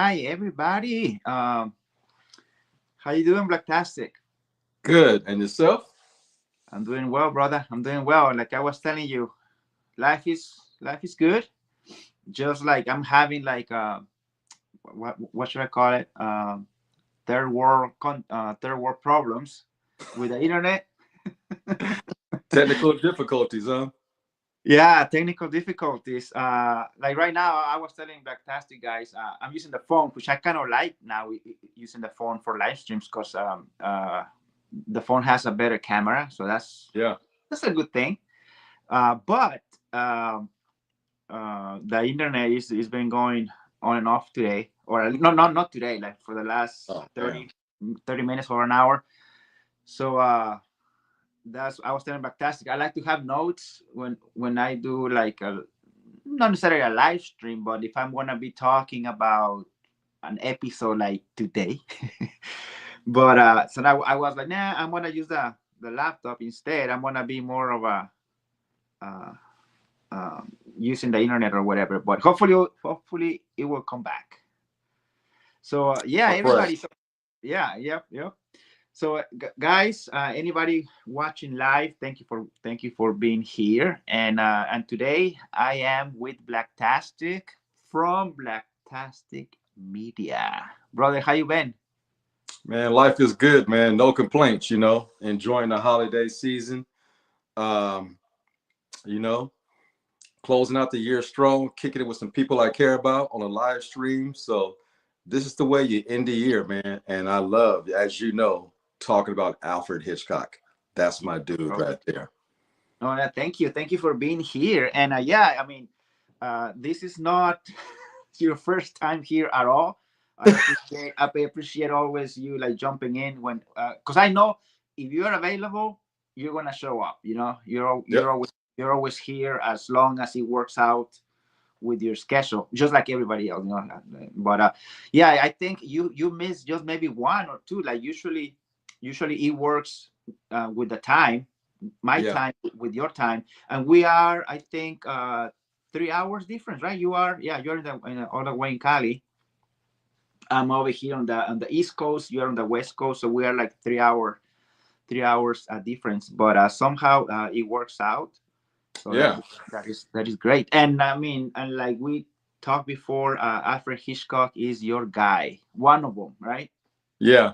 Hi, everybody. How you doing, Blacktastic? Good. And yourself? I'm doing well, brother. I'm doing well. Like I was telling you, life is good. Just like I'm having like what should I call it? Third world problems with the internet. Technical difficulties, huh? Yeah, technical difficulties. Like right now, I was telling Blacktastic guys, I'm using the phone, which I kind of like now using the phone for live streams because the phone has a better camera, so Yeah. that's a good thing. But um, the internet is been going on and off today, or no, not today, like for the last Oh, man. 30 minutes or an hour. So that's I was telling Backtastic. I like to have notes when I do like not necessarily a live stream, but if I'm gonna be talking about an episode like today. But so now I was like, nah, I'm gonna use the laptop instead. I'm gonna be more of a uh, using the internet or whatever. But hopefully it will come back. So yeah, I pray. everybody. So yeah, yep. So guys, anybody watching live, thank you for being here. And today I am with Blacktastic from Blacktastic Media. Brother, how you been? Man, life is good, man. No complaints, Enjoying the holiday season. Um, you know, Closing out the year strong, kicking it with some people I care about on a live stream. So this is the way you end the year, man. And I love, as you know, talking about Alfred Hitchcock. That's my dude Oh, right there. no, yeah, thank you for being here. And yeah, I mean, this is not your first time here at all. I appreciate always you like jumping in when because I know if you're available, you're gonna show up. You know, Yep. you're always here as long as it works out with your schedule, just like everybody else. You know, but yeah, I think you miss just maybe one or two. Like usually it works with the time, my Yeah. time with your time, and we are I think 3 hours difference, right? You're all the way in Cali. I'm over here on the East Coast. You're on the West Coast, so we are like 3 hours difference. But somehow it works out. So Yeah. that is great. And I mean, and like we talked before, Alfred Hitchcock is your guy, one of them, right? Yeah.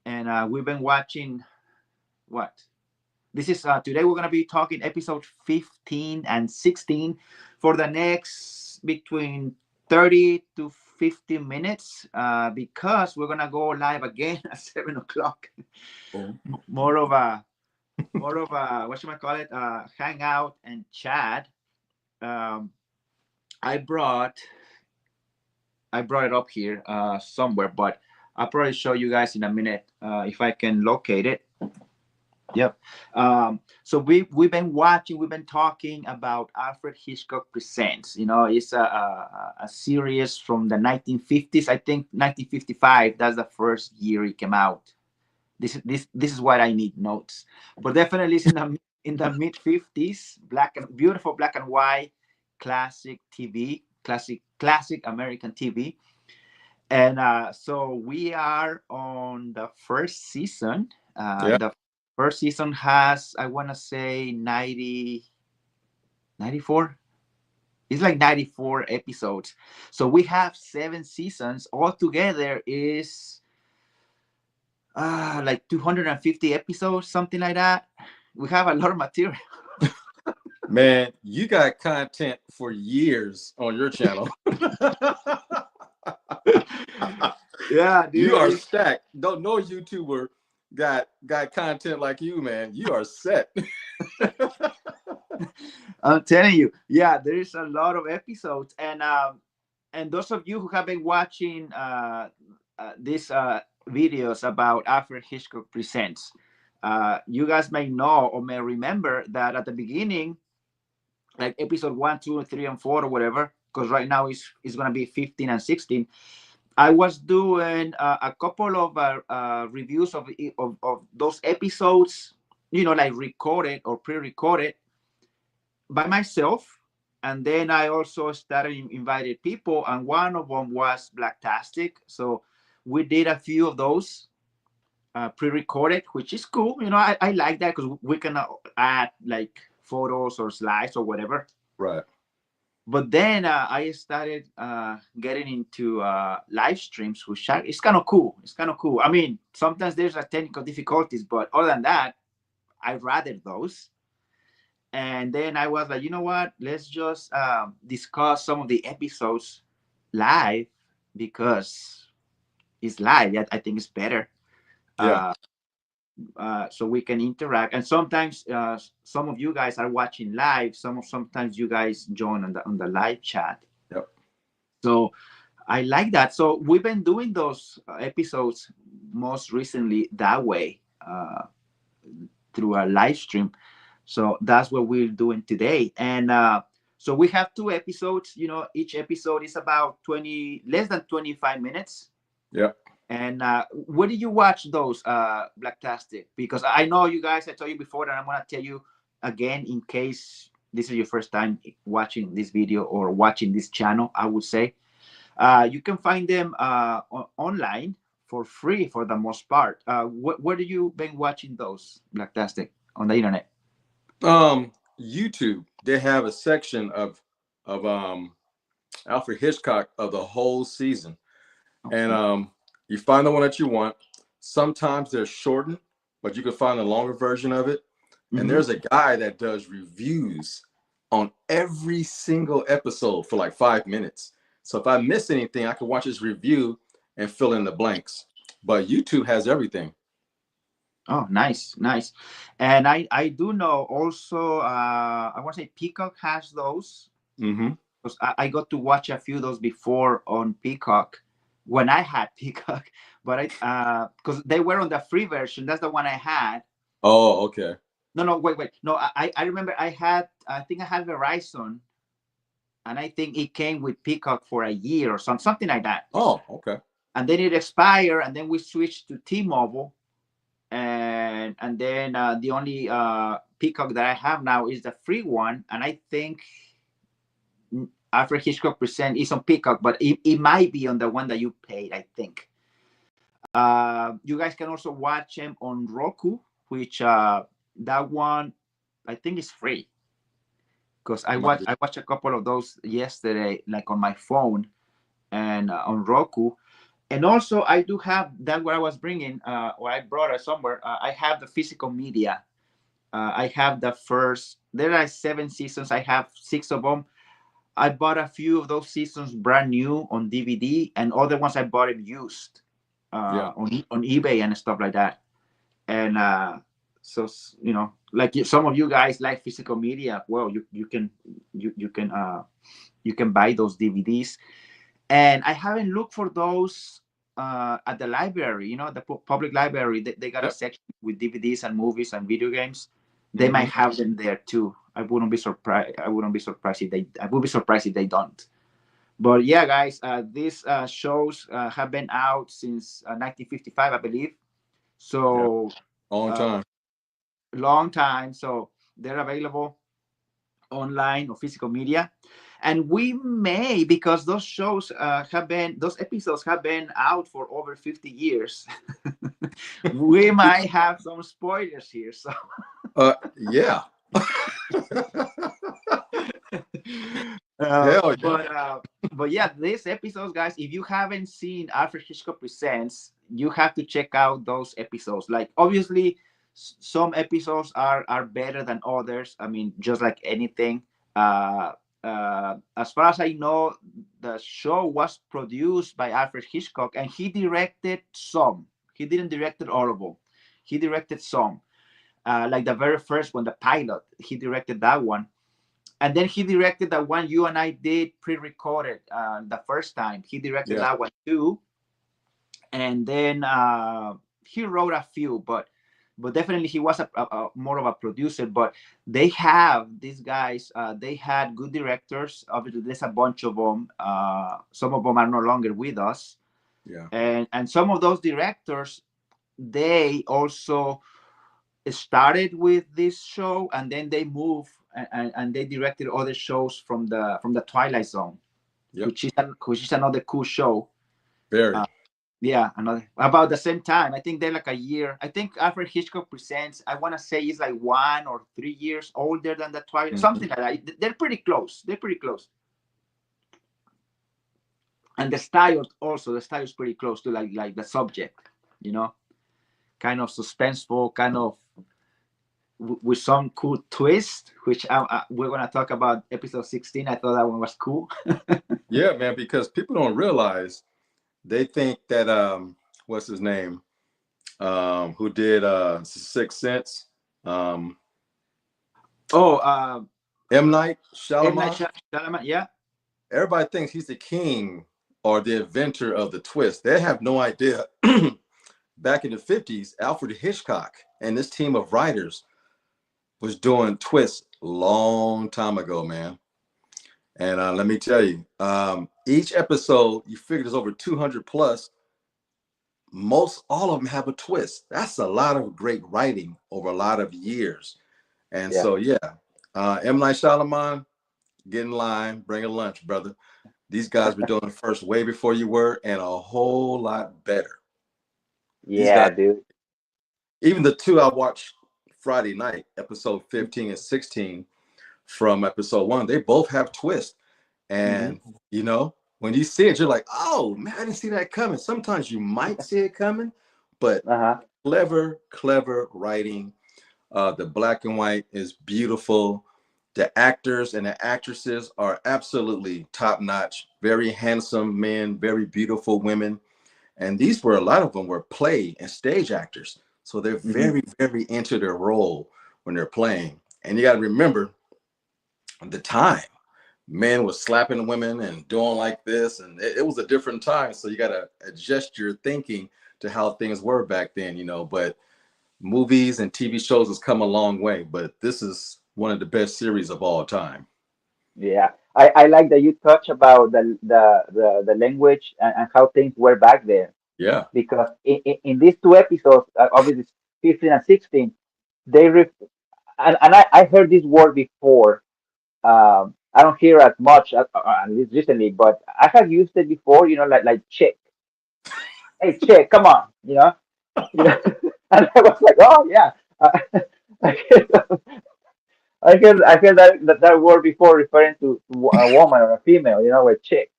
And we've been watching what this is today. We're gonna be talking episode 15 and 16 for the next between 30 to 50 minutes because we're gonna go live again at 7 o'clock. Oh. more of a what should I call it? Hangout and chat. Um, I brought I brought it up here somewhere, but I'll probably show you guys in a minute if I can locate it. Yep. So we've been talking about Alfred Hitchcock Presents. You know, it's a series from the 1950s. I think 1955. That's the first year it came out. This is what I need notes, but definitely it's in the mid 50s. Beautiful black and white, classic TV, classic American TV. And so we are on the first season. Yeah. The first season has, I want to say, 94. It's like 94 episodes. So we have 7 seasons. Altogether is like 250 episodes, something like that. We have a lot of material. Man, you got content for years on your channel. Yeah, You dude. are stacked. Don't know YouTuber got content like you, man. You are set. I'm telling you, yeah, there is a lot of episodes, and those of you who have been watching these videos about Alfred Hitchcock Presents, you guys may know or may remember that at the beginning, like episode 1, 2, 3, and 4 or whatever, because right now it's gonna be 15 and 16. I was doing a couple of reviews of those episodes, like recorded or pre-recorded by myself, And then I also started invited people, and one of them was Blacktastic. So we did a few of those pre-recorded, which is cool. I like that because we can add like photos or slides or whatever. Right. But then I started getting into live streams, which it's kind of cool. It's kind of cool. I mean, sometimes there's a technical difficulties, but other than that, I rather those. And then I was like, you know what? Let's just discuss some of the episodes live because it's live. I think it's better. Yeah. Uh, so we can interact. And sometimes some of you guys are watching live. Sometimes you guys join on the live chat. Yep. So I like that. So we've been doing those episodes most recently that way through a live stream. So that's what we're doing today. And so we have two episodes. Each episode is about less than 25 minutes. Yep. And where did you watch those, Blacktastic? Because I know you guys, I told you before, and I'm going to tell you again in case this is your first time watching this video or watching this channel, I would say. You can find them online for free for the most part. Where do you been watching those, Blacktastic, on the internet? YouTube, they have a section of Alfred Hitchcock of the whole season. Okay. And you find the one that you want. Sometimes they're shortened, but you can find a longer version of it. And Mhm. there's a guy that does reviews on every single episode for like 5 minutes. So if I miss anything, I can watch his review and fill in the blanks. But YouTube has everything. Oh, nice, nice. And I do know also, I want to say Peacock has those. Mm-hmm. Because I got to watch a few of those before on Peacock when I had Peacock, but because they were on the free version. That's the one I had. Oh, okay. No, wait. No, I remember I think I had Verizon, and I think it came with Peacock for a year or something like that. Oh, okay. And then it expired, and then we switched to T-Mobile, and then the only Peacock that I have now is the free one, and I think Alfred Hitchcock Present is on Peacock, but it might be on the one that you paid, I think. You guys can also watch him on Roku, which that one I think is free. Because I watched a couple of those yesterday, like on my phone and on Roku. And also I do have that what I was bringing, or I brought it somewhere. I have the physical media. I have the first. There are 7 seasons. I have 6 of them. I bought a few of those seasons brand new on DVD, and other ones I bought it used Yeah. on eBay and stuff like that. And so like some of you guys like physical media. Well, you can you can buy those DVDs, and I haven't looked for those at the library. The public library. They got a Yep. section with DVDs and movies and video games. They Mm-hmm. might have them there too. I wouldn't be surprised. I would be surprised if they don't. But yeah, guys, these shows have been out since 1955, I believe. Yep. So Long uh, time. long time. So they're available online or physical media, and we may, because those episodes have been out for over 50 years. We might have some spoilers here. So Yeah. Uh, Hell yeah. but uh, but yeah, these episodes, guys. If you haven't seen Alfred Hitchcock Presents, you have to check out those episodes. Like obviously, some episodes are better than others. I mean, just like anything. Uh, as far as I know, the show was produced by Alfred Hitchcock, and he directed some. He didn't direct all of them. He directed some. Like the very first one, the pilot. He directed that one, and then he directed the one you and I did pre-recorded the first time. He directed Yeah. that one too, and then he wrote a few, but definitely he was a more of a producer. But they have these guys. They had good directors. Obviously, there's a bunch of them. Some of them are no longer with us, Yeah. and some of those directors, they also started with this show, and then they moved and they directed other shows from the Twilight Zone, Yep. which is another cool show. Very. Uh, yeah, another about the same time. I think they're like a year. I think Alfred Hitchcock Presents. I want to say is like 1 or 3 years older than the Twilight, Mhm. something like that. They're pretty close. They're pretty close. And the style also, the style is pretty close to like the subject, you know, kind of suspenseful, kind of with some cool twist, which we're gonna talk about episode 16. I thought that one was cool. Yeah, man, because people don't realize they think that what's his name? Who did Sixth Sense? Um Oh, M. Night M Night Shyamalan. Shyamalan, yeah. Everybody thinks he's the king or the inventor of the twist. They have no idea. Back in the 50s, Alfred Hitchcock and this team of writers was doing twists long time ago, man. And let me tell you, each episode, you figure there's over 200 plus. Most all of them have a twist. That's a lot of great writing over a lot of years. And Yeah. so, yeah, M. Night Shyamalan, get in line, bring a lunch, brother. These guys were doing it first way before you were, and a whole lot better. These Yeah, guys, dude. even the two I watched Friday night, episode 15 and 16 from episode one, they both have twists. Hmm. And, you know, when you see it, you're like, oh, man, I didn't see that coming. Sometimes you might see it coming, but Uh-huh. clever, clever writing. The black and white is beautiful. The actors and the actresses are absolutely top notch. Very handsome men, very beautiful women. And these were a lot of them were play and stage actors. So they're Hmm. very, very into their role when they're playing. And you got to remember the time. Men was slapping women and doing like this. And it was a different time. So you got to adjust your thinking to how things were back then, you know. But movies and TV shows has come a long way, but this is one of the best series of all time. Yeah. I like that you touch about the language and how things were back there. Yeah. Because in these two episodes, obviously 15 and 16, they and I heard this word before. I don't hear as much at least recently, but I have used it before. You know, like chick. Hey, chick, come on. You know, and I was like, oh yeah. I heard, I heard that word before referring to a woman or a female. You know, a chick,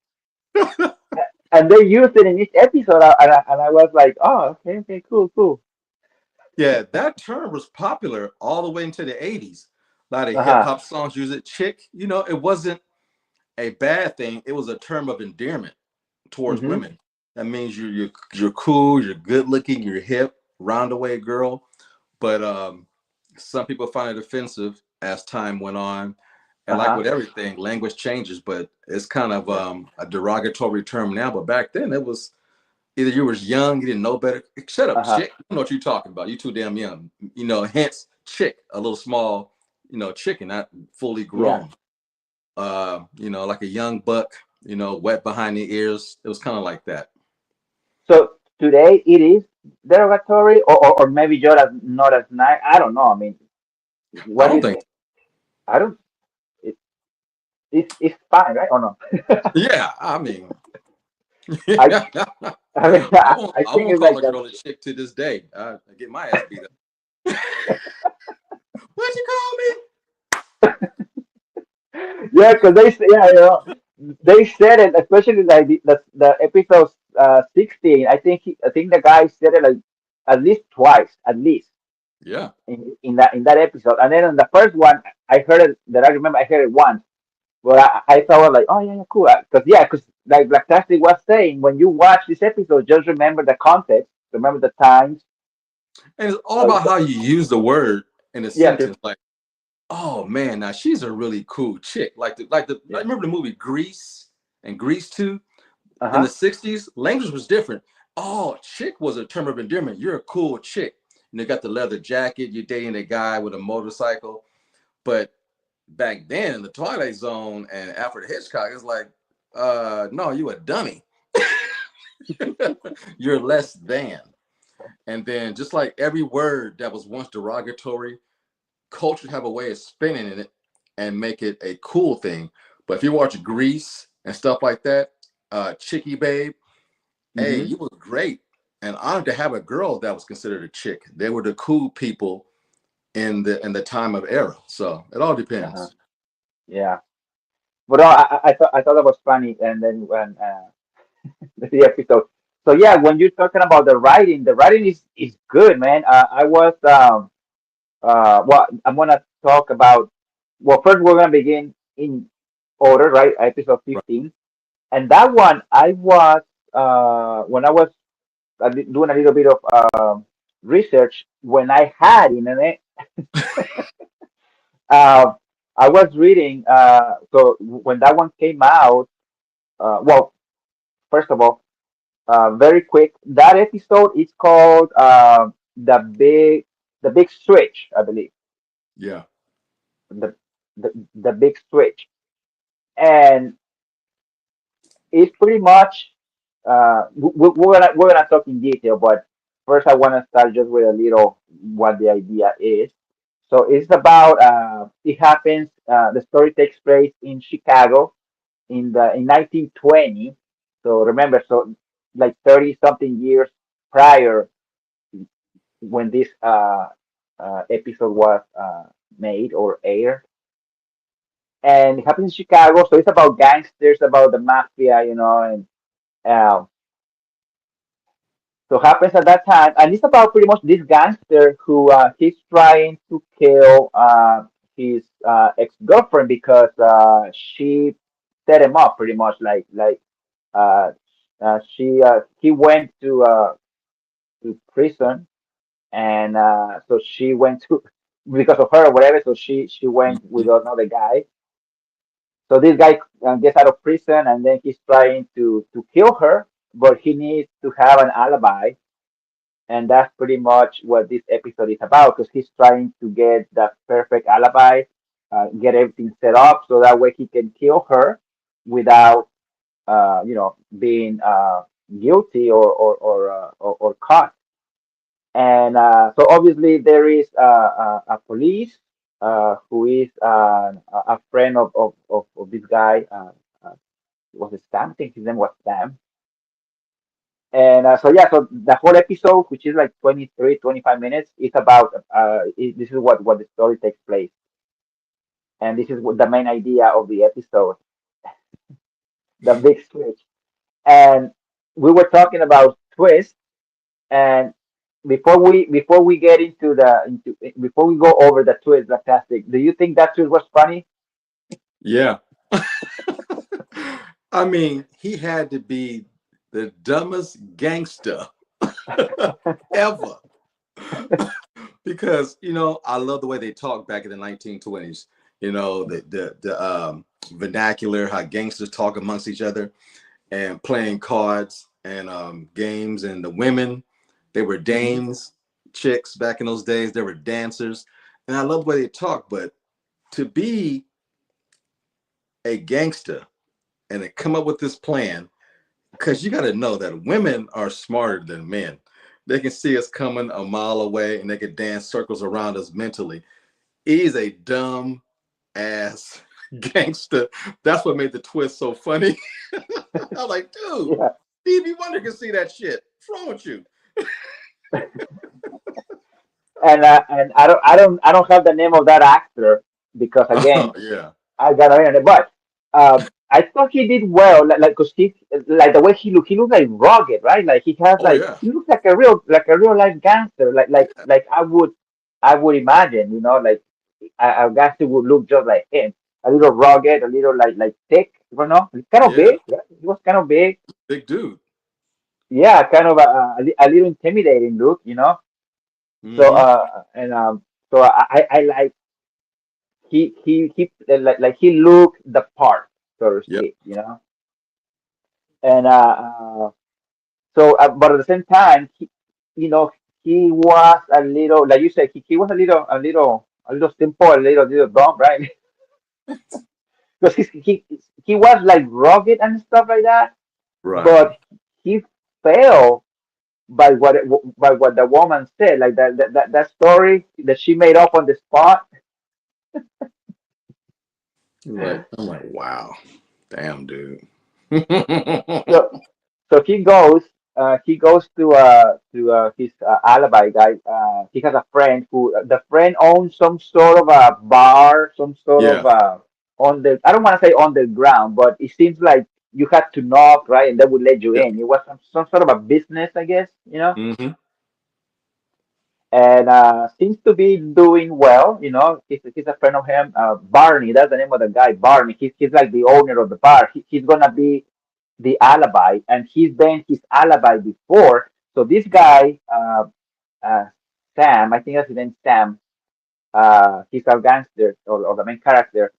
and they used it in each episode, and I was like, oh, okay, okay, cool, cool. Yeah, that term was popular all the way into the 80s. A lot of Uh hip huh. hop songs use it. Chick, you know, it wasn't a bad thing. It was a term of endearment towards Mm-hmm. women. That means you're cool, you're good looking, you're hip, roundaway girl. But some people find it offensive as time went on. Uh And like huh. with everything, language changes, but it's kind of Yeah. a derogatory term now. But back then, it was either you was young, you didn't know better. Shut up, Uh huh. chick. I don't know what you're talking about. You too damn young. You know, hence chick, a little small, you know, chicken, not fully Yeah. grown. You know, like a young buck, you know, wet behind the ears. It was kind of like that. So today it is derogatory, or maybe you're not as nice. I don't know. I mean, I what do don't you think. think? I don't. It, it's fine, right? Or no? Yeah, I mean, I I mean, I I think won't it's call like a that. girl a chick to this day. I get my ass beat up. What'd you call me? Yeah, because yeah, they said it, especially like the episode 16. I think the guy said it like at least twice, at least Yeah, in that episode. And then in the first one, I heard it. That I remember, I heard it once. But I thought like, oh yeah, yeah, cool. Because like Black Tastic was saying, when you watch this episode, just remember the context, remember the times. and it's all So, about how you use the word in a yeah, sentence. Like, oh man, now she's a really cool chick. I yeah, remember the movie Grease and Grease 2 uh in the huh, 60s. Language was different. Oh, chick was a term of endearment. You're a cool chick. And they got the leather jacket. You're dating a guy with a motorcycle. But back then, the Twilight Zone and Alfred Hitchcock is like, no, you a dummy. You're less than. And then just like every word that was once derogatory, culture have a way of spinning in it and make it a cool thing. But if you watch Grease and stuff like that, Chicky Babe, hey, Mm-hmm. you were great and honored to have a girl that was considered a chick. They were the cool people in the time of era. So it all Uh-huh. depends. Yeah. But I thought that was funny, and then when the episode. So yeah, when you're talking about the writing is good, man. I was well, I'm gonna talk about. Well, first we're gonna begin in order, right? Episode Right. 15, and that one I was when I was doing a little bit of research when I had internet. Uh, I was reading. So when that one came out, well, first of all, very quick. That episode is called the big switch, I believe. Yeah. The the big switch, and it's pretty much we're gonna talk in detail, but first I want to start just with a little what the idea is. So it's about it happens. The story takes place in Chicago in 1920. So remember, so like 30 something years prior when this episode was made or aired, and it happens in Chicago. So it's about gangsters, about the mafia, and uh, so happens at that time, and it's about pretty much this gangster who he's trying to kill his ex girlfriend because she set him up pretty much like uh, she he went to prison, and so she went to because of her or whatever. So she went with Mhm. another guy. So this guy gets out of prison, and then he's trying to kill her, but he needs to have an alibi, and that's pretty much what this episode is about. Because he's trying to get that perfect alibi, get everything set up so that way he can kill her without being guilty or caught. And so obviously there is a police who is a friend of this guy. Was it Sam? I think his name was Sam. And so yeah, so the whole episode, which is like 23, 25 minutes, is about this is what the story takes place, and this is what the main idea of the episode, the big switch. And we were talking about twist, and before we get into before we go over the twist, the plastic, do you think that twist was funny? Yeah. I mean, he had to be the dumbest gangster ever. Because I love the way they talked back in the 1920s. The vernacular, how gangsters talk amongst each other, and playing cards and games, and the women, they were Hmm. dames, chicks back in those days. They were dancers, and I love the way they talk. But to be a gangster and to come up with this plan, because you got to know that women are smarter than men. They can see us coming a mile away, and they can dance circles around us mentally. He's a dumb ass gangster. That's what made the twist so funny. I'm like, dude, Yeah, Stevie Wonder can see that shit. What's wrong with you? and I don't have the name of that actor because Oh again yeah. I got on internet, but I thought he did well. Like, cause like the way he looked like rugged, right? Like Oh yeah. he looks like a real life gangster. Like I would imagine, like a gangster would look just like him, a little rugged, a little like thick. You know, he's kind of Yeah. big. Right? He was kind of big. Big dude. Yeah, kind of a little intimidating look. So Mm-hmm. and so I like he like he looked the part, so to Yep. speak. And so but at the same time you know he was a little, like you said, he was a little simple, a little dumb, right? Because he was like rugged and stuff like that, Right. but he fell by what the woman said, like that story that she made up on the spot. Like, I'm like, wow, damn, dude. So so he goes to his alibi guy. He has a friend who the friend owns some sort of a bar, some sort of Yeah. on the I don't want to say underground, but it seems like you had to knock, right, and they would let you Yeah. in. It was some sort of a business, I guess, Hmm. and seems to be doing well. He's a friend of him, Barney. That's the name of the guy, Barney. He's like the owner of the bar. He's gonna be the alibi, and he's been his alibi before. So this guy, uh, Sam, I think that's his name, Sam. He's our gangster or the main character.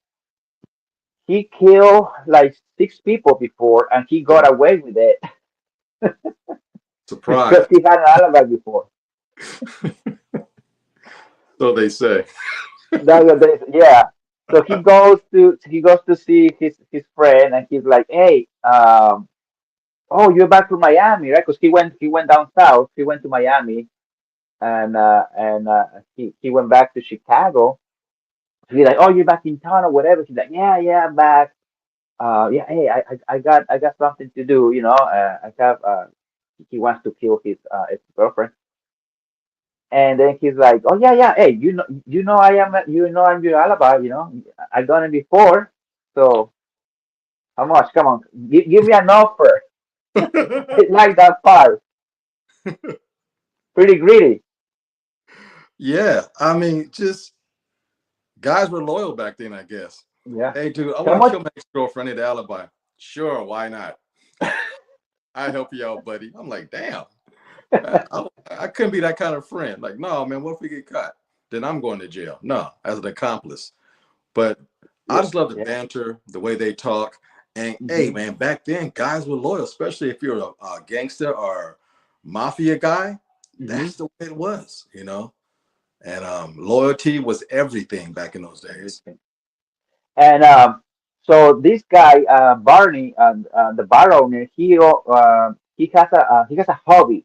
He killed like 6 people before, and he got away with it because Surprise. he had an alibi before. So they say. Yeah. So he goes to see his friend, and he's like, "Hey, oh, you're back from Miami, right? Because he went down south. He went to Miami, and he went back to Chicago. So he's like, "Oh, you're back in town or whatever." He's like, "Yeah, yeah, I'm back. Yeah, hey, I got something to do. I have he wants to kill his ex-girlfriend." And then he's like, "Oh yeah, yeah. Hey, I'm your alibi. I done it before. So how much? Come on, give me an offer." I like that part. Pretty greedy. Yeah. I mean, just guys were loyal back then, I guess. Yeah. Hey, dude, I How want to much? kill my ex girlfriend at the alibi. Sure, why not? I help you out, buddy. I'm like, damn. I couldn't be that kind of friend. Like, no, man, what if we get caught? Then I'm going to jail. No, as an accomplice. But I Yeah. just love the Yeah. banter, the way they talk. And hey, Hmm. man, back then, guys were loyal, especially if you're a gangster or mafia guy. Hmm. That's the way it was. And loyalty was everything back in those days. Everything. And so this guy, Barney, the bar owner, he has a hobby,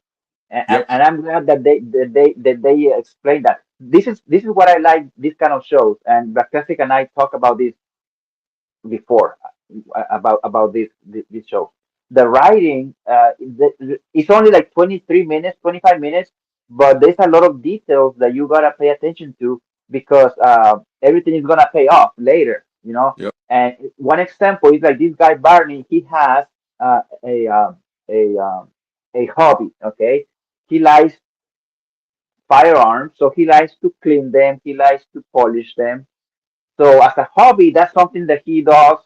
and, Yep. and I'm glad that they explained that. This is what I like this kind of shows, and Classic and I talk about this before, about this show. The writing, it's only like 23 minutes, 25 minutes, but there's a lot of details that you gotta pay attention to because everything is gonna pay off later, Yep. And one example is like this guy Barney. He has uh, a um, a um, a hobby. Okay, he likes firearms, so he likes to clean them. He likes to polish them. So as a hobby, that's something that he does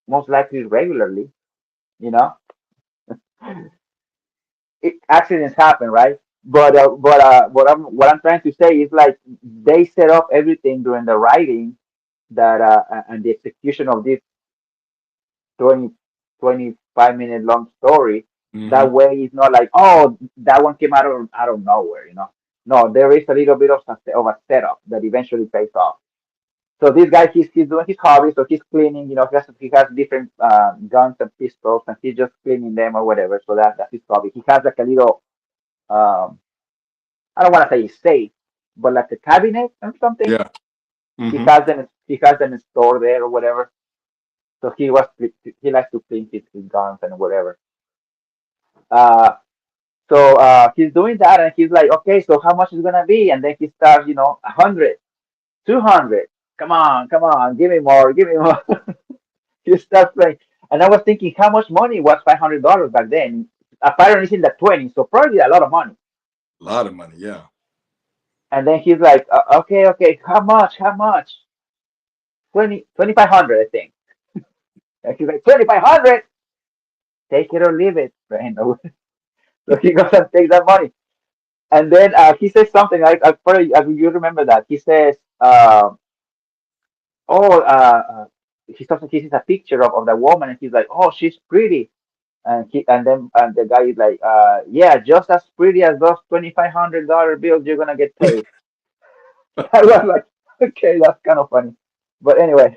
most likely regularly. You know, Accidents happen, right? But what I'm trying to say is like they set up everything during the writing that and the execution of this 20 25 minute long story. Hmm. That way, it's not like, oh, that one came out of nowhere. No, there is a little bit of a setup that eventually pays off. So this guy, he's doing his hobby, so he's cleaning. He has different guns and pistols, and he's just cleaning them or whatever. So that's his hobby. He has like a little, um, I don't want to say safe, but like a cabinet or something. Yeah. He Hmm. has them. He has them stored there or whatever. So he likes to clean his guns and whatever. Uh, so he's doing that, and he's like, okay, so how much is gonna be? And then he starts, 100, 200. Come on, give me more. He starts playing, and I was thinking, how much money was $500 back then? Apparently, it's in the 20s, so probably a lot of money. A lot of money. Yeah. And then he's like, okay, okay, how much? How much? 2,500, I think. And he's like, 2,500? Take it or leave it, friend. So he goes and takes that money. And then he says something like, probably, you remember that. He says, oh, he sees a picture of the woman, and he's like, oh, she's pretty. And the guy is like, yeah, just as pretty as those $2,500 bills you're gonna get paid. I was like, okay, that's kind of funny. But anyway,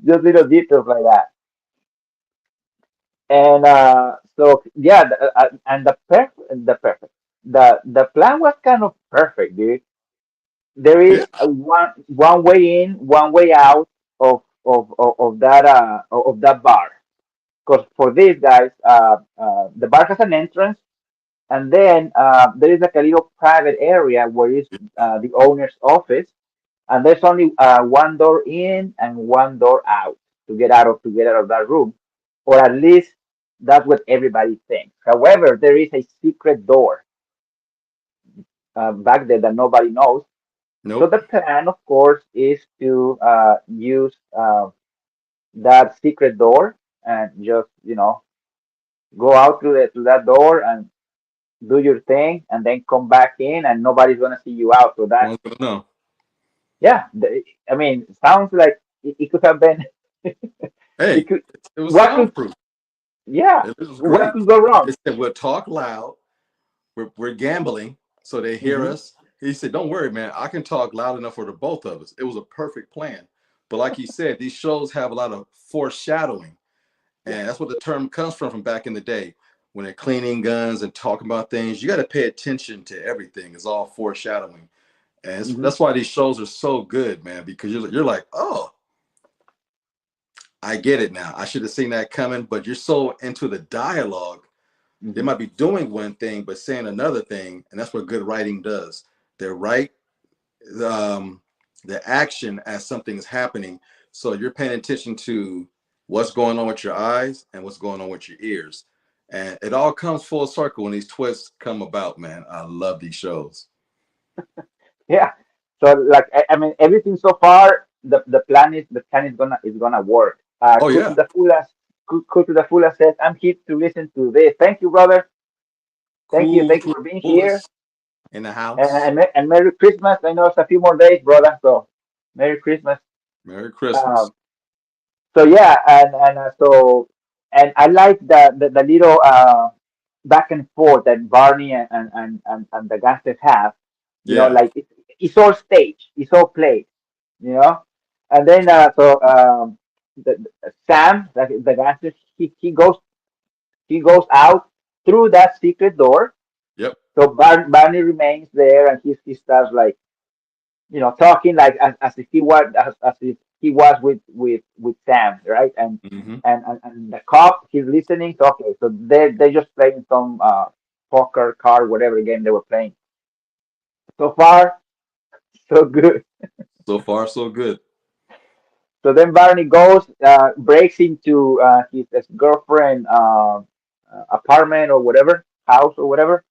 just little details like that. And so yeah, and the plan was kind of perfect, dude. There Yeah. is one way in, one way out. of that of that bar. Because for these guys, the bar has an entrance, and then there is like a little private area where is the owner's office, and there's only one door in and one door out to get out of that room, or at least that's what everybody thinks. However, there is a secret door back there that nobody knows. So Nope. the plan, of course, is to use that secret door and just go out to that door and do your thing, and then come back in, and nobody's gonna see you out. So No that, one's gonna know. yeah, I mean, it sounds like it could have been. It Hey, could. it was What could? soundproof. Yeah. It was What great. could go Like wrong? I said, we'll talk loud. We're gambling, so they hear Hmm. us. He said, "Don't worry, man. I can talk loud enough for the both of us." It was a perfect plan. But like he said, these shows have a lot of foreshadowing, Yeah. and that's what the term comes from back in the day when they're cleaning guns and talking about things. You got to pay attention to everything. It's all foreshadowing, and Hmm. that's why these shows are so good, man. Because you're like, oh, I get it now. I should have seen that coming. But you're so into the dialogue. They Hmm. might be doing one thing but saying another thing, and that's what good writing does. They write um, the action as something is happening, so you're paying attention to what's going on with your eyes and what's going on with your ears, and it all comes full circle when these twists come about. Man, I love these shows. Yeah. So like I mean, everything so far, the plan is gonna work. Oh Cool to yeah, the fullest. Cool to the fullest says, I'm here to listen to this. Thank you, brother. cool Thank you to for being the here. fullest in the house. And Merry Christmas. I know it's a few more days, brother. So Merry Christmas. Merry Christmas. Um, so yeah, and I like the little back and forth that Barney and the gangsters have. Yeah. Like it's all staged, it's all played. You know, and then Sam, the gangster, he goes out through that secret door. Yep. So Barney remains there, and he starts like talking like as if he was with Sam, right? Mm-hmm. And the cop, he's listening. So okay, so they just playing some poker, card, whatever game they were playing. So far, so good. So far, so good. So then Barney goes, breaks into his girlfriend apartment or whatever, house or whatever.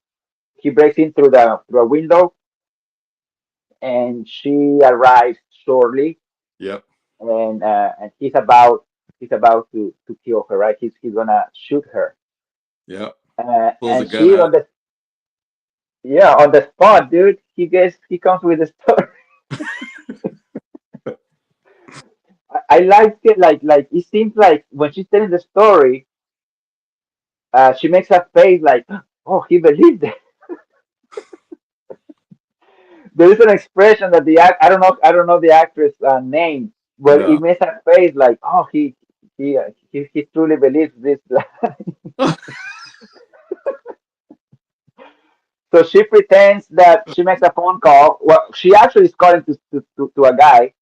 He breaks in through a window, and she arrives shortly, Yep. and he's about to kill her, right? He's gonna shoot her, Yep. Pulls a and gun she out. on the spot, dude. He comes with a story. I liked it, like it seems like when she's telling the story, she makes a face like, oh, he believed it. There is an expression that I don't know the actress name, but it No. makes a face like, oh, he truly believes this. So she pretends that she makes a phone call. Well, she actually is calling to a guy,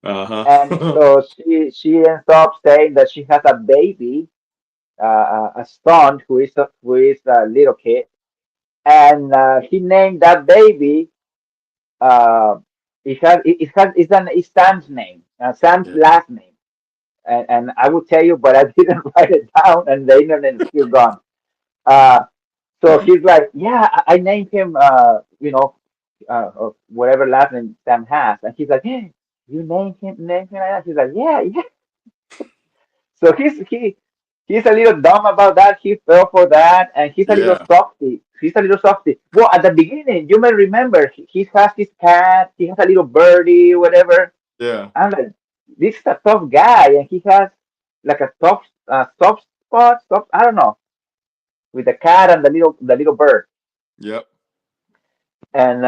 and Uh-huh. so she ends up saying that she has a baby, a son who is a little kid, and he named that baby. Uh, it's Sam's name, Sam's Yeah. last name, and I will tell you, but I didn't write it down, and the internet is still gone. Uh, so he's like, yeah, I named him, or whatever last name Sam has. And he's like, hey, you named him like that? He's like, yeah, yeah. So he's a little dumb about that. He fell for that, and he's a little Yeah. softy. He's a little softy. Well, at the beginning, you may remember he has his cat. He has a little birdie, whatever. Yeah. I'm like, this is a tough guy, and he has like a soft spot. Soft, I don't know, with the cat and the little bird. Yep. And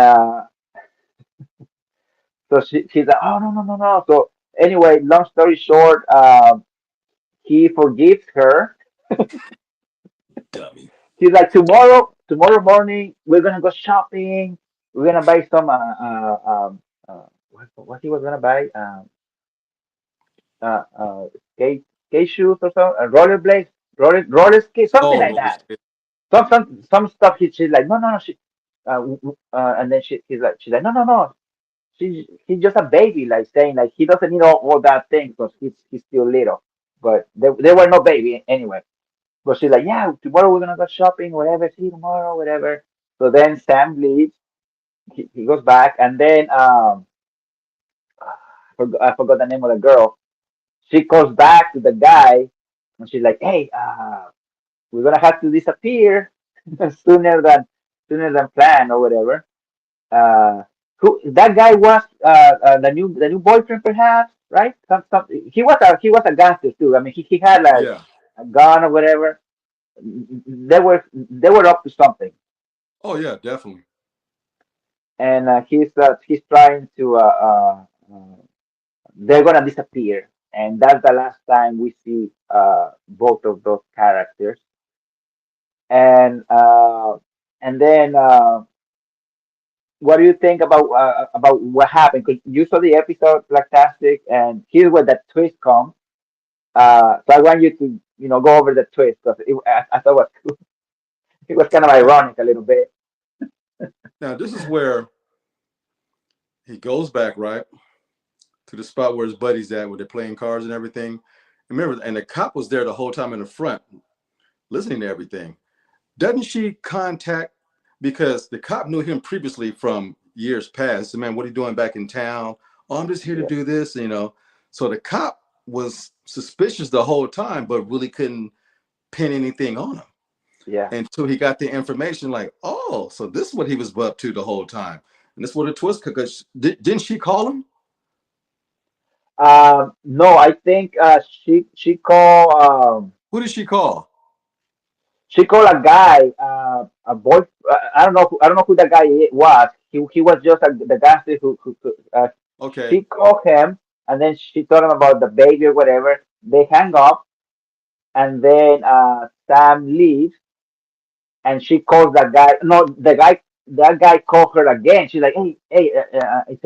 so she's like, oh, no, no, no, no. So anyway, long story short, he forgives her. Dummy. He's like, tomorrow morning, we're gonna go shopping. We're gonna buy some what he was gonna buy, skate shoes or something, rollerblades, roller skate, something Oh, like roller that. skate. Some stuff. She's like, no, no, no. And then she's like, no, no, no. He's just a baby, like saying like he doesn't need all that thing because he's still little. But they were no baby anyway. But she's like, yeah, tomorrow we're gonna go shopping, whatever. See you tomorrow, whatever. So then Sam leaves. He goes back, and then I forgot the name of the girl. She calls back to the guy, and she's like, hey, we're gonna have to disappear sooner than sooner than planned or whatever. Uh, who that guy was? The new boyfriend, perhaps, right? He was a gangster too. I mean, he had like Yeah. a gun or whatever. They were up to something, Oh yeah, definitely. and he's trying to they're gonna disappear, and that's the last time we see both of those characters, and uh, and then. What do you think about what happened? Because you saw the episode, fantastic, and here's where the twist comes. So I want you to, go over the twist because I thought it was kind of Now, ironic a little bit. now this is where he goes back right to the spot where his buddies at, where they're playing cards and everything. Remember, and the cop was there the whole time in the front, listening to everything. Doesn't she contact because the cop knew him previously from years past? So, man, what are you doing back in town? Oh, I'm just here to Yeah, do this, you know. So the cop was suspicious the whole time, but really couldn't pin anything on him yeah. until he got the information. Like, oh, so this is what he was up to the whole time, and this is what a twist. Because didn't she call him? No, I think she called Who did she call? a guy, a boy. I don't know who the guy was. He was just the guy who Okay, she called him, and then she told him about the baby or whatever. They hang up, and then Sam leaves, and she calls that guy. No, that guy called her again. She's like, "Hey, hey, is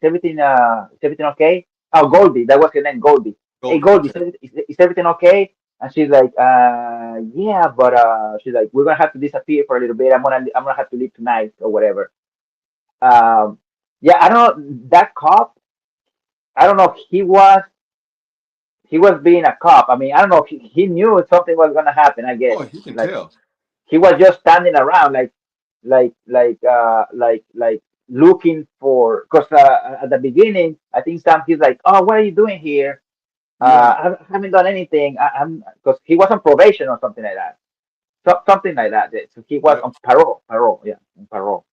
everything okay?" Oh, Goldie, that was her name, Goldie. Hey, Goldie. Goldie, Okay, is everything okay? And she's like, yeah, but she's like, we're gonna have to disappear for a little bit. I'm gonna have to leave tonight or whatever. Um, yeah, I don't know that cop. I don't know. He was being a cop. I mean, I don't know. He knew something was gonna happen. I guess. oh, he can Like tell. he was just standing around, like looking for. Because at the beginning, I think Sam he's like, "Oh, what are you doing here? Yeah, I haven't done anything. I'm because he was on probation or something like that. Something like that. So he was yep. on parole. Yeah, on parole.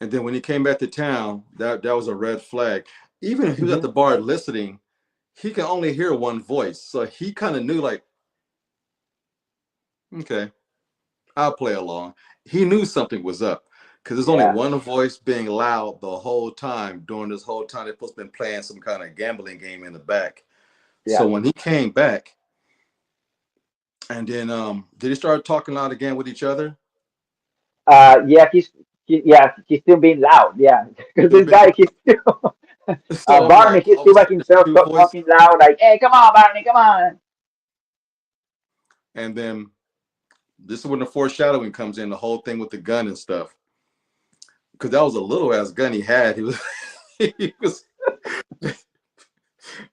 And then when he came back to town, that was a red flag. Even if he was at Hmm. the bar listening, he can only hear one voice. So he kind of knew, like, okay, I'll play along. He knew something was up because there's only Yeah, one voice being loud the whole time. During this whole time, they're supposed to been playing some kind of gambling game in the back. So yeah. when he came back, and then did he start talking loud again with each other? Yeah. He's still being loud. Yeah, because Still this been guy he's still so I'm Barney. like, He's all of still a by sudden, there's himself two voices, talking loud, like, "Hey, come on, Barney, come on." and then this is when the foreshadowing comes in, the whole thing with the gun and stuff. Because that was a little ass gun he had. He was, he was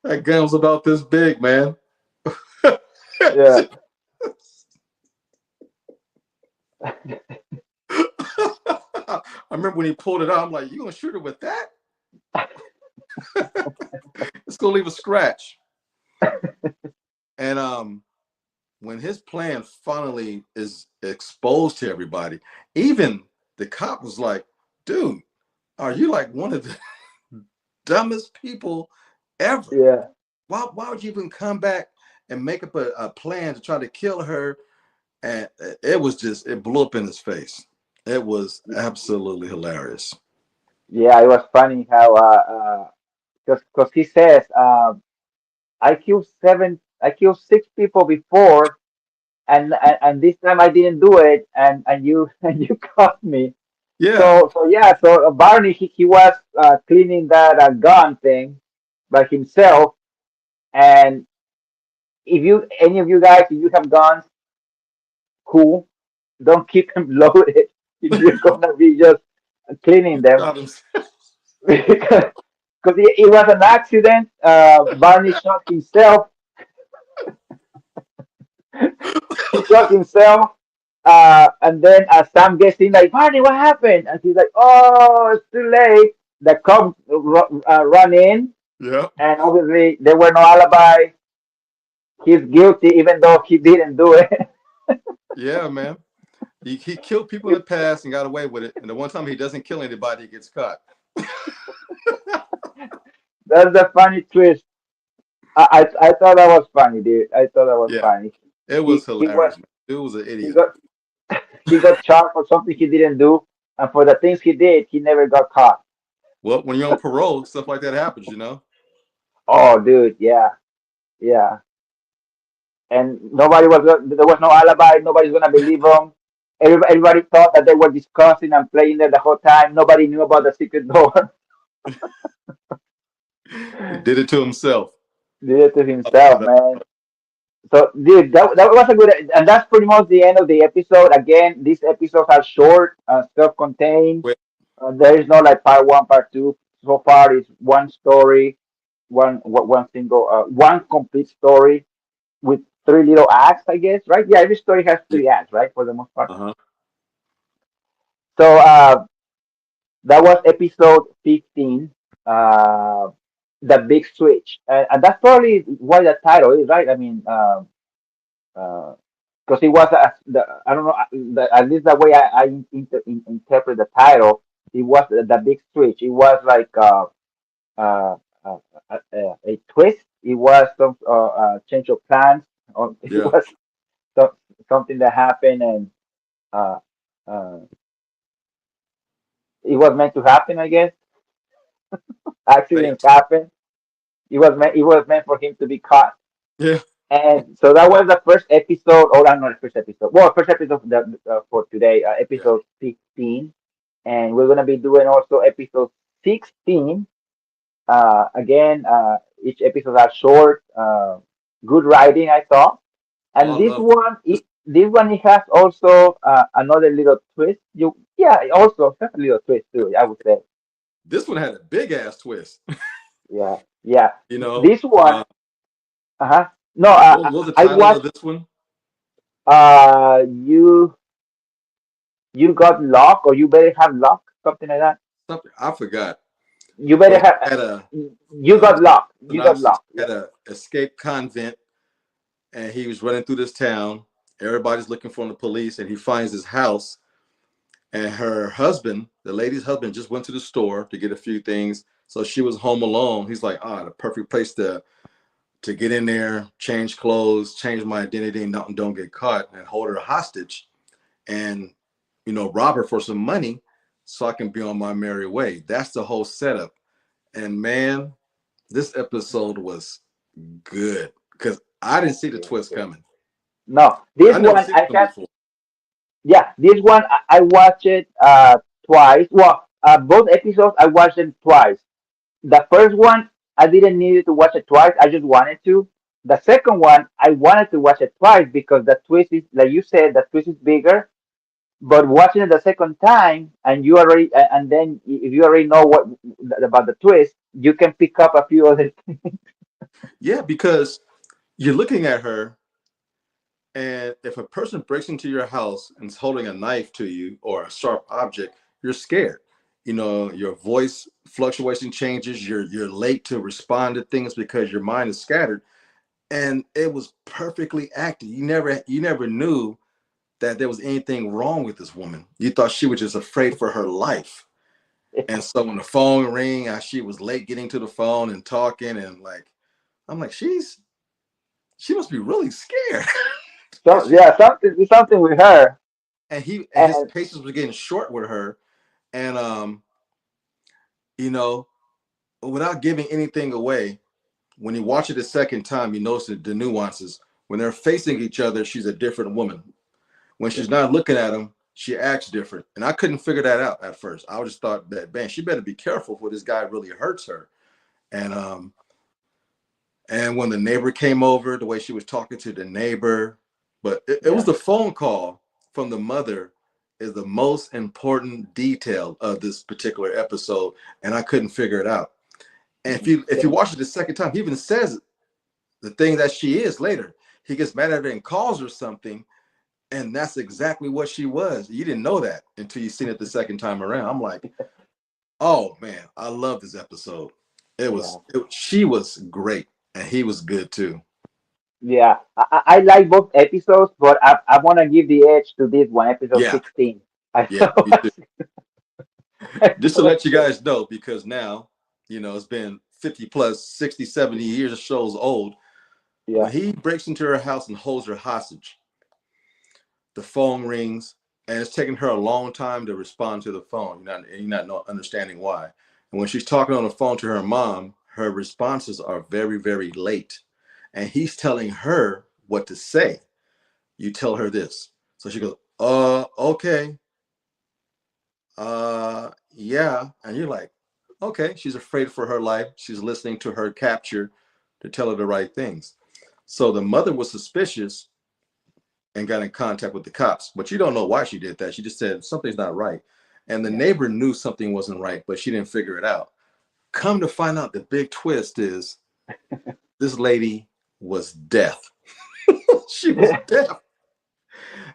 that gun was about this big, man. Yeah. I remember when he pulled it out. I'm like, "You gonna shoot her with that? It's gonna leave a scratch." And when his plan finally is exposed to everybody, even the cop was like, "Dude, are you like one of the dumbest people ever? Yeah. Why would you even come back and make up a plan to try to kill her?" And it was just it blew up in his face. It was absolutely hilarious. Yeah, it was funny how because he says I killed six people before, and this time I didn't do it, and you and you caught me. Yeah, So yeah, so Barney he was cleaning that gun thing, by himself. And if you any of you guys, if you have guns, cool. Don't keep them loaded if you're gonna be just cleaning them. Shot himself. Because it was an accident. Barney shot himself. He shot himself. And then Sam gets in like, Barney, what happened? And he's like, oh, it's too late. The cops run in, Yeah, and obviously there were no alibi. He's guilty, even though he didn't do it. yeah, man. He killed people in the past and got away with it. And the one time he doesn't kill anybody, he gets caught. That's the funny twist. I thought that was funny, dude. I thought that was Yeah, funny. it was He was hilarious, man. Dude was an he idiot. got he got charged for something he didn't do, and for the things he did, he never got caught. Well, when you're on parole, stuff like that happens, you know? Oh, dude, yeah, yeah. And there was no alibi. Nobody's gonna believe him. Everybody thought that they were discussing and playing there the whole time. Nobody knew about the secret door. He did it to himself. Did it to I love himself, that. man. So, dude, that was a good, and that's pretty much the end of the episode. Again, these episodes are short, self-contained. Wait, There is no like part one, part two. So far, it's one story, one single, one complete story with three little acts, I guess, right? Yeah, every story has yeah. three acts, right, for the most part. Uh-huh. So, that was episode 15, uh, the big switch, and that's probably why the title is right. I mean, because it was I don't know at least the way I interpret the title, it was the big switch. It was like uh, uh, a twist. It was some change of plans. Or it Yeah. was some, something that happened, and uh, uh, it was meant to happen. I guess accidents Fate. happen. It was meant for him to be caught. Yeah. And so that was the first episode. Oh, not the first episode. Well, first episode for today, Yeah. episode 15, and we're gonna be doing also episode 16. Again, each episode are short. Good writing, I thought. Oh, And I love it. This, this one, it has also another little twist. Yeah, it also has a little twist too. I would say. this one had a big ass twist. Yeah, yeah. You know, This one, uh-huh. No, what was the I title of watched. this one? You got luck, or you better have luck, something like that. Something I forgot. You better But have. had You a got luck. You got synopsis. luck. He Yeah. had a escaped convent, and he was running through this town. Everybody's looking for the police, and he finds his house. And her husband, the lady's husband, just went to the store to get a few things. So she was home alone. He's like, the perfect place to get in there, change clothes, change my identity, and don't get caught, and hold her hostage, and rob her for some money, so I can be on my merry way. That's the whole setup. And man, this episode was good because I didn't see the Yeah, twist yeah. coming. No, I this never one seen I them have. before. Yeah, this one I watched it twice. Well, both episodes I watched them twice. The first one I didn't need to watch it twice. I just wanted to. The second one I wanted to watch it twice because the twist is, like you said, the twist is bigger. But watching it the second time, and you already, and then if you already know what about the twist, you can pick up a few other. Yeah, because you're looking at her, and if a person breaks into your house and is holding a knife to you or a sharp object, you're scared. Your voice fluctuation changes. You're late to respond to things because your mind is scattered. And it was perfectly acted. You never knew that there was anything wrong with this woman. You thought she was just afraid for her life. And so when the phone rang, she was late getting to the phone and talking, and like I'm like, she must be really scared. And So she yeah, something with her, and his and patience was getting short with her. And you know, without giving anything away, when you watch it a second time, you notice the nuances. When they're facing each other, she's a different woman. When yeah, she's not looking at him, she acts different. And I couldn't figure that out at first. I just thought that, man, she better be careful for this guy really hurts her. And And when the neighbor came over, the way she was talking to the neighbor, but it was Yeah. the phone call from the mother is the most important detail of this particular episode, and I couldn't figure it out. And if you watch it the second time, he even says the thing that she is later. He gets mad at her and calls her something, and that's exactly what she was. You didn't know that until you seen it the second time around. I'm like, oh man, I love this episode. Yeah. She was great, and he was good too. Yeah. I like both episodes, but I want to give the edge to this one, episode Yeah, 16. I yeah, thought me too. was, I Just to thought was let you good. guys know, because now, it's been 50 plus, 60, 70 years, the show's old. When Yeah. he breaks into her house and holds her hostage, the phone rings, and it's taking her a long time to respond to the phone. You're not understanding why. And when she's talking on the phone to her mom, her responses are very, very late. And he's telling her what to say. You tell her this. So she goes, okay, yeah. And you're like, okay, she's afraid for her life. She's listening to her capture to tell her the right things. So the mother was suspicious and got in contact with the cops. But you don't know why she did that. She just said something's not right. And the Yeah. neighbor knew something wasn't right, but she didn't figure it out. Come to find out, the big twist is this lady was deaf. She was deaf.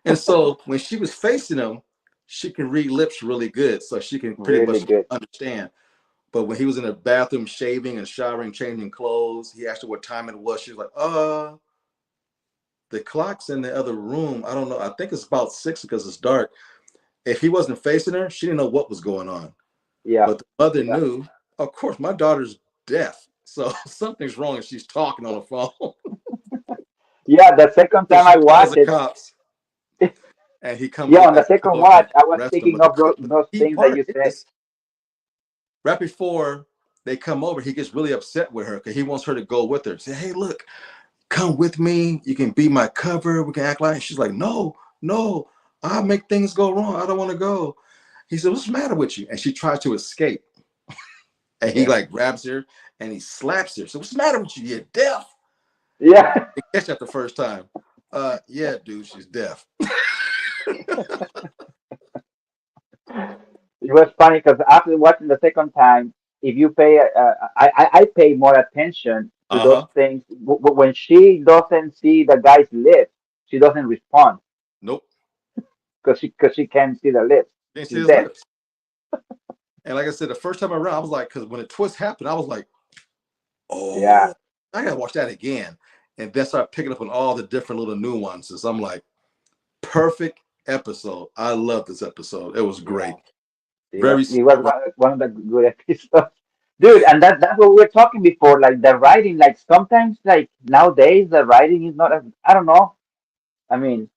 And so when she was facing him, she can read lips really good. So she can pretty Really much good. understand. But when he was in the bathroom shaving and showering, changing clothes, he asked her what time it was. She was like, the clock's in the other room. I don't know. I think it's about 6 because it's dark. If he wasn't facing her, she didn't know what was going on. Yeah. But the mother Yeah. knew, of course, my daughter's deaf. So something's wrong if she's talking on the phone. Yeah. The second So time she I calls watched the it, cops, and he comes yeah, in on the and second goes and watch, I was arrests them. thinking But of those the key things that you part said. is right before they come over, he gets really upset with her because he wants her to go with her. Say, hey, look, come with me. You can be my cover. We can act like. She's like, no, no, I make things go wrong. I don't want to go. He said, what's the matter with you? And she tries to escape. And he Yeah. like grabs her and he slaps her. So what's the matter with you? You're deaf. Yeah. They catch that the first time. Yeah, dude, she's deaf. It was funny because after watching the second time, if you pay, I pay more attention to those Uh-huh. things. When she doesn't see the guy's lips, she doesn't respond Nope. because she can't see the lips. Didn't see She's his deaf. lips. And like I said, the first time around, I was like, because when the twist happened, I was like, Yeah, oh, I gotta watch that again. And then start picking up on all the different little nuances. I'm like, perfect episode. I love this episode. It was yeah. great. Very It was smart. one of the good episodes, dude. And that's what we were talking before. Like the writing, like sometimes, like nowadays, the writing is not as I don't know. I mean,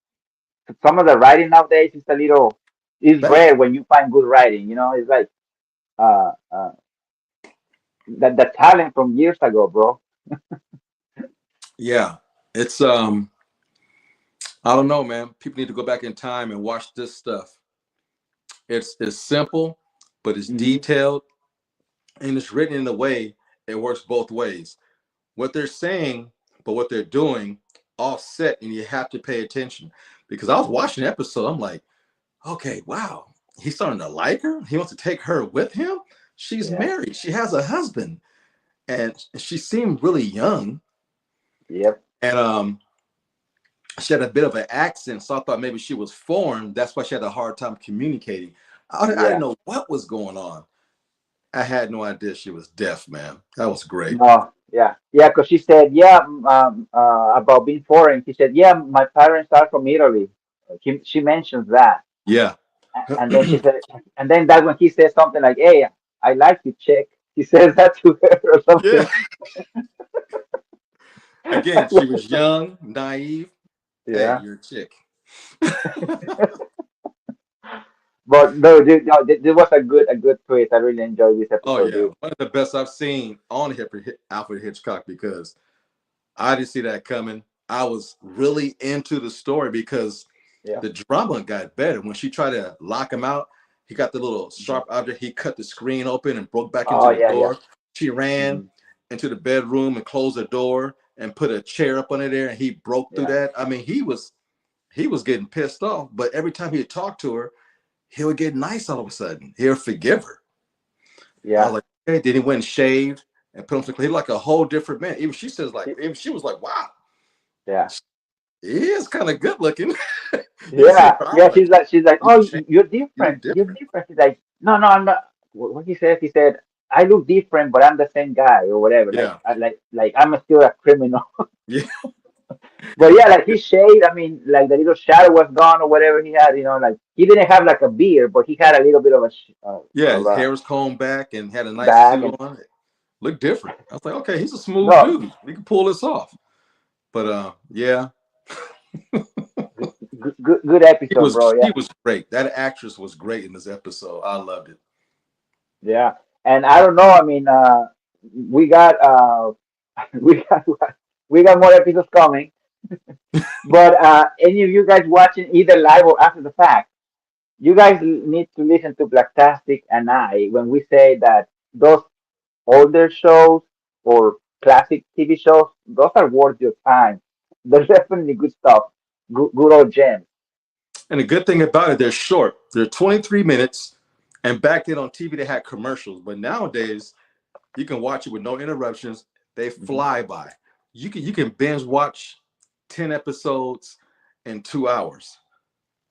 some of the writing nowadays is a little is Bad. rare when you find good writing. It's like uh, uh the talent from years ago, bro. Yeah. It's I don't know, man. People need to go back in time and watch this stuff. It's simple, but it's Hmm. detailed and it's written in a way it works both ways. What they're saying, but what they're doing offset, and you have to pay attention. Because I was watching the episode, I'm like, okay, wow, he's starting to like her. He wants to take her with him. She's Yeah. married. She has a husband, and she seemed really young. Yep. And she had a bit of an accent, so I thought maybe she was foreign. That's why she had a hard time communicating. I didn't Yeah. know what was going on. I had no idea she was deaf, man. That was great. No. Yeah. Yeah. Because she said, yeah, about being foreign. She said, yeah, my parents are from Italy. She mentions that, Yeah. and then she said, and then that's when he says something like, "Hey, I like you, chick." He says that to her or Yeah. something. Again, she was young, naive. Hey, Yeah. you're a chick. But no, dude, no, this was a good twist. I really enjoyed this Oh episode, yeah, dude. one of the best I've seen on Alfred Hitchcock because I didn't see that coming. I was really into the story because Yeah. the drama got better when she tried to lock him out. He got the little Mhm. sharp object. He cut the screen open and broke back into Oh the yeah, yeah. door. She ran, Hmm. into the bedroom and closed the door and put a chair up under there, and he broke through Yeah. that. I mean, he was getting pissed off, but every time he would talk to her, he would get nice all of a sudden. He'll forgive her. I was Yeah. like, okay. Then he went and shaved and put him to clean like a whole different man. Even she says, like, She- even she was like, wow, Yeah. he is kind of good looking. You see Yeah. her eyes Yeah. like, She's like, you oh, changed, you're you look different. You're different. different. He's like, no, no, I'm not. What he said, I look different, but I'm the same guy or whatever. Yeah. Like I'm still a criminal. Yeah. But yeah, like he shaved. I mean, like the little shadow was gone or whatever he had. Like he didn't have like a beard, but he had a little bit of a Yeah. of His a hair was combed back and had a nice bag suit and on. It looked different. I was like, okay, he's a smooth no, dude. He can pull this off. But yeah, good episode, bro. she Yeah, was great. That actress was great in this episode. I loved it. yeah. And I don't know. I mean, we got we got we got more episodes coming. But any of you guys watching either live or after the fact, you guys need to listen to Blacktastic and I when we say that those older shows or classic TV shows, those are worth your time. They're definitely good stuff. Good old gems. And the good thing about it, they're short. They're 23 minutes. And back then on TV, they had commercials. But nowadays, you can watch it with no interruptions. They Hmm. fly by. You can binge watch 10 episodes in 2 hours.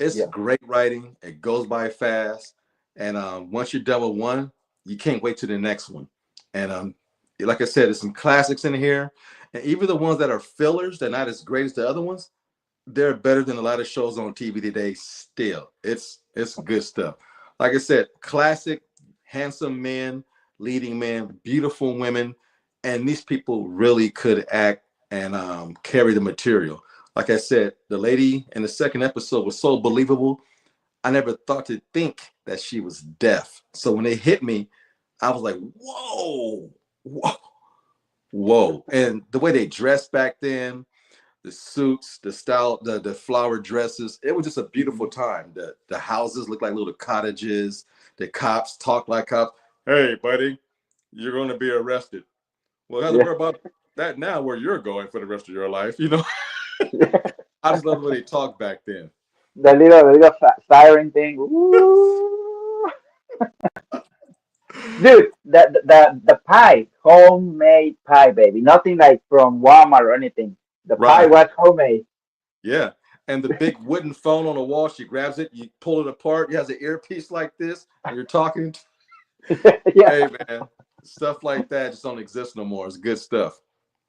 It's Yeah, great writing. It goes by fast. And once you're done with one, you can't wait to the next one. And like I said, there's some classics in here. And even the ones that are fillers, they're not as great as the other ones, they're better than a lot of shows on TV today. Still, it's good stuff. Like I said, classic, handsome men, leading men, beautiful women, and these people really could act and carry the material. Like I said, the lady in the second episode was so believable. I never thought to think that she was deaf. So when they hit me, I was like, whoa, whoa, whoa. And the way they dressed back then, the suits, the style, the flower dresses. It was just a hmm, beautiful time. The houses looked like little cottages. The cops talked like cops. Hey, buddy, you're going to be arrested. Well, you have to yeah. worry about that now where you're going for the rest of your life. I just love the way they talked back then. The little siren thing. Ooh. Dude, the pie, homemade pie, baby. Nothing like from Walmart or anything. The pie Right. was homemade. Yeah. And the big wooden phone on the wall, she grabs it, you pull it apart. It has an earpiece like this, and you're talking. Yeah. Hey, man, stuff like that just don't exist no more. It's good stuff.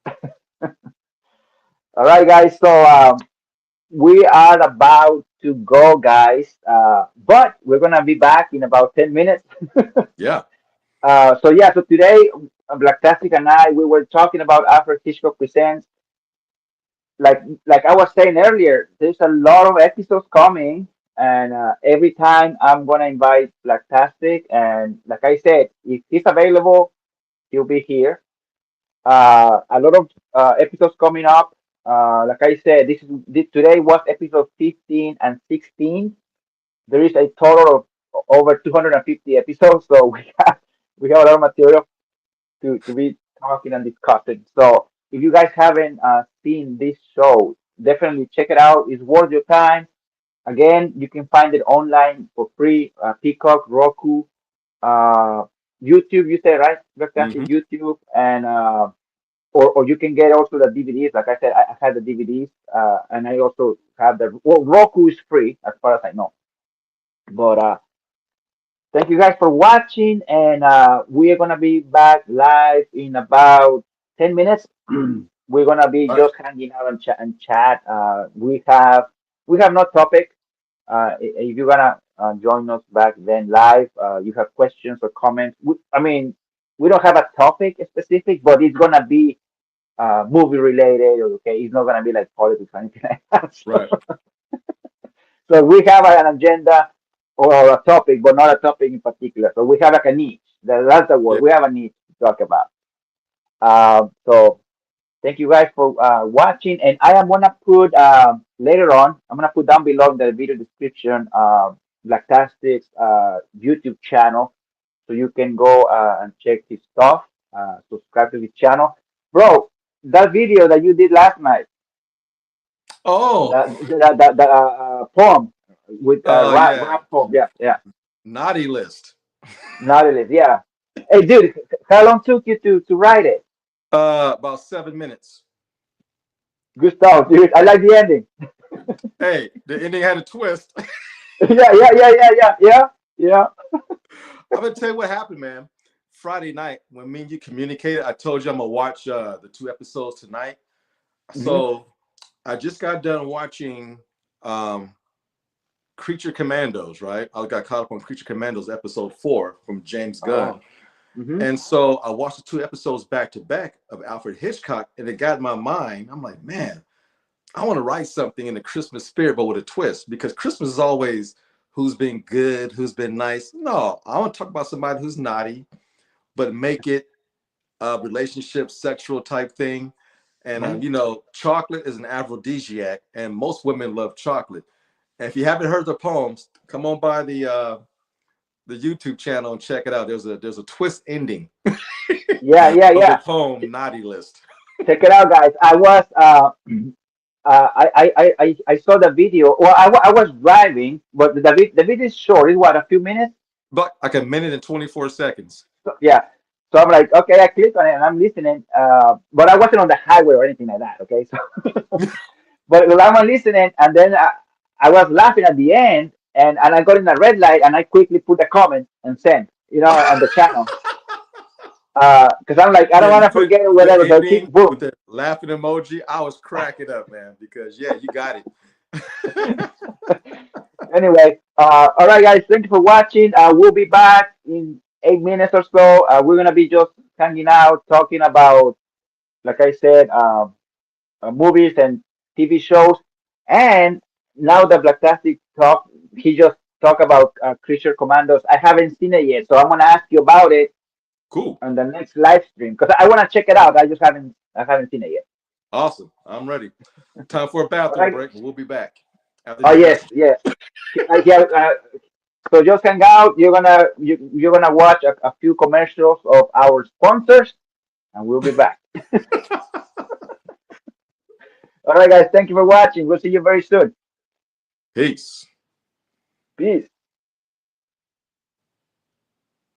All right, guys. So we are about to go, guys. But we're gonna be back in about 10 minutes. Yeah. So yeah. So today, Blacktastic and I, we were talking about Alfred Hitchcock Presents. Like I was saying earlier, there's a lot of episodes coming, and every time I'm gonna invite Blacktastic, and like I said, if he's available, he'll be here. A lot of episodes coming up. Like I said, today was episode 15 and 16. There is a total of over 250 episodes, so we have a lot of material to be talking and discussing. So if you guys haven't seen this show, definitely check it out. It's worth your time. Again, you can find it online for free. Peacock, Roku, uh, YouTube. You say right? Hmm. Broadcasting YouTube, and or you can get also the DVDs. Like I said, I had the DVDs, and I also have the Roku is free as far as I know. But thank you guys for watching, and we are gonna be back live in about 10 minutes. We're gonna be All right. just hanging out and chat. We have no topic. If you're gonna join us back then live, you have questions or comments. I mean, we don't have a topic specific, but it's gonna be movie related. Okay, it's not gonna be like politics or anything like that. Right. So we have an agenda or a topic, but not a topic in particular. So we have like a niche. That's the Yeah. word. We have a niche to talk about. So thank you guys for watching. And I am gonna put later on. I'm gonna put down below in the video description Blacktastic's YouTube channel, so you can go and check his stuff. subscribe to his channel, bro. That video that you did last night, Oh, the poem with yeah, rap poem, yeah, yeah, naughty list. not it is, yeah. Hey, dude, how long took you to write it? About 7 minutes. Good stuff, dude. I like the ending. Hey, the ending had a twist. Yeah, yeah, yeah, yeah, yeah, yeah, yeah. I'm gonna tell you what happened, man. Friday night when me and you communicated, I told you I'm gonna watch the 2 episodes tonight. Hmm. So I just got done watching um, Creature Commandos, right? I got caught up on Creature Commandos episode 4 from James Gunn. Oh. Hmm. And so I watched the 2 episodes back to back of Alfred Hitchcock, and it got in my mind. I'm like, man, I want to write something in the Christmas spirit, but with a twist, because Christmas is always who's been good, who's been nice. No, I want to talk about somebody who's naughty, but make it a relationship, sexual type thing. And Hmm. chocolate is an aphrodisiac, and most women love chocolate. And if you haven't heard the poems, come on by the YouTube channel and check it out. There's a twist ending Yeah, yeah, of the yeah. poem Naughty List. Check it out, guys. I was I saw the video. Well, I was driving, but the video is short. It's what, a few minutes. But like a minute and 24 seconds. So, yeah. So I'm like, okay, I clicked on it and I'm listening. But I wasn't on the highway or anything like that. Okay, so but I'm listening, and then I was laughing at the end, and I got in a red light, and I quickly put a comment and sent, on the channel. Because I'm like, I don't Yeah, want you to put forget the whether the keep ending with boom. the laughing emoji. I was cracking up, man, because yeah, you got it. Anyway, all right, guys, thank you for watching. We'll be back in 8 minutes or so. We're gonna be just hanging out, talking about, like I said, movies and TV shows. And now that Black Plastic talk, he just talked about Creature Commandos. I haven't seen it yet, so I'm gonna ask you about it Cool. on the next live stream because I want to check it out. I haven't seen it yet. Awesome. I'm ready. Time for a All bathroom right. break, but we'll be back after Oh these yes, messages. yes. Yeah. So just hang out. You're gonna watch a few commercials of our sponsors, and we'll be back. All right, guys. Thank you for watching. We'll see you very soon. Peace. Peace.